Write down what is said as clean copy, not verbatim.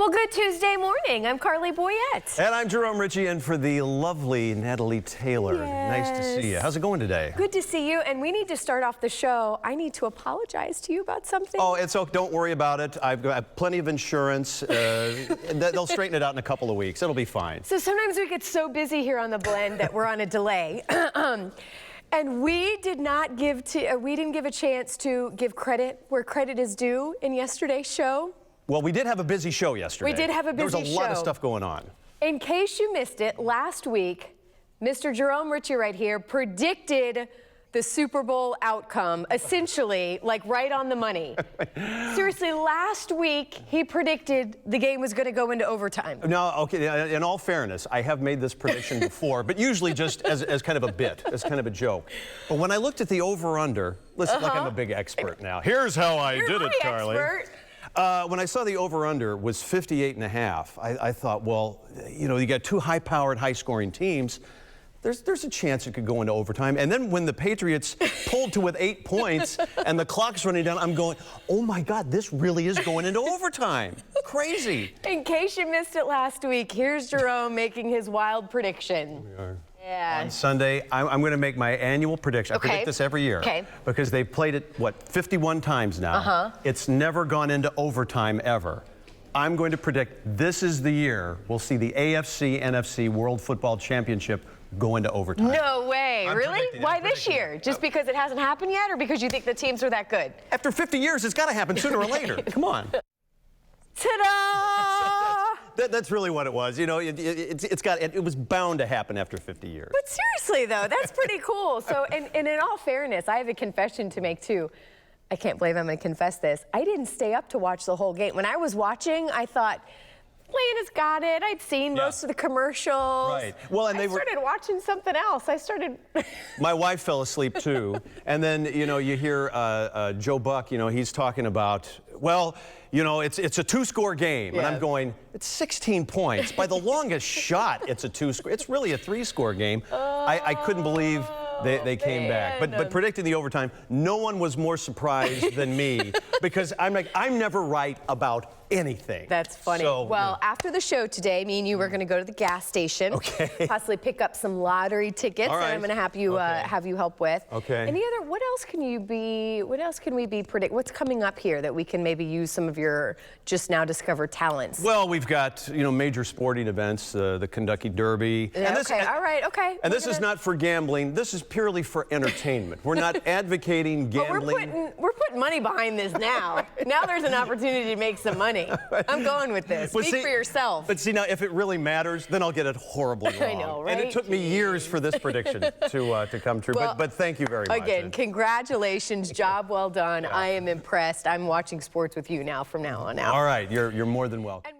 Well, good Tuesday morning. I'm Carly Boyette. And I'm Jerome Ritchey, and for the lovely Natalie Taylor. Yes. Nice to see you. How's it going today? Good to see you, and we need to start off the show. I need to apologize to you about something. Oh, it's okay. Don't worry about it. I've got plenty of insurance. They'll straighten it out in a couple of weeks. It'll be fine. So sometimes we get so busy here on the blend that we're on a delay. And we didn't give a chance to give credit where credit is due in yesterday's show. Well, we did have a busy show yesterday. We did have a busy show. There was a lot of stuff going on. In case you missed it, last week, Mr. Jerome Ritchey right here predicted the Super Bowl outcome, essentially, like right on the money. Seriously, last week, he predicted the game was going to go into overtime. No, okay, in all fairness, I have made this prediction before, but usually just as kind of a bit, as kind of a joke. But when I looked at the over-under, listen, like I'm a big expert now. Here's how I did it, Carly. Expert. When I saw the over-under was 58.5, I thought, well, you know, you got two high-powered, high-scoring teams. There's a chance it could go into overtime. And then when the Patriots pulled to with 8 points and the clock's running down, I'm going, oh my God, this really is going into overtime. Crazy. In case you missed it last week, here's Jerome making his wild prediction. Here we are. Yeah. On Sunday, I'm going to make my annual prediction. Okay. I predict this every year. Okay. Because they've played it, what, 51 times now. It's never gone into overtime ever. I'm going to predict this is the year we'll see the AFC-NFC World Football Championship go into overtime. No way. Really? Why this year? Just because it hasn't happened yet, or because you think the teams are that good? After 50 years, it's got to happen sooner or later. Come on. Ta-da! That's really what it was. You know, it was bound to happen after 50 years. But seriously, though, that's pretty cool. So, and in all fairness, I have a confession to make, too. I can't believe I'm going to confess this. I didn't stay up to watch the whole game. When I was watching, I thought, Atlanta's got it. I'd seen most of the commercials. Right. Well, and I started watching something else. My wife fell asleep too, and then you hear Joe Buck. He's talking about, well, it's a two-score game, and I'm going, it's 16 points by the longest shot. It's a two-score. It's really a three-score game. I couldn't believe they came back. But predicting the overtime, no one was more surprised than me, because I'm never right about anything. That's funny. So, well, after the show today, me and you were going to go to the gas station. Okay. Possibly pick up some lottery tickets that I'm going to have you help with. Okay. And what else can we be predict? What's coming up here that we can maybe use some of your just now discovered talents? Well, we've got, major sporting events, the Kentucky Derby. Yeah, all right. And this is not for gambling. This is purely for entertainment. We're not advocating gambling. But we're putting money behind this now. Now there's an opportunity to make some money. I'm going with this. Speak for yourself. But see, now, if it really matters, then I'll get it horribly wrong. I know, right? And it took me years for this prediction to come true. Well, but thank you very much. Again, congratulations. Job well done. I am impressed. I'm watching sports with you now from now on out. All right. You're more than welcome.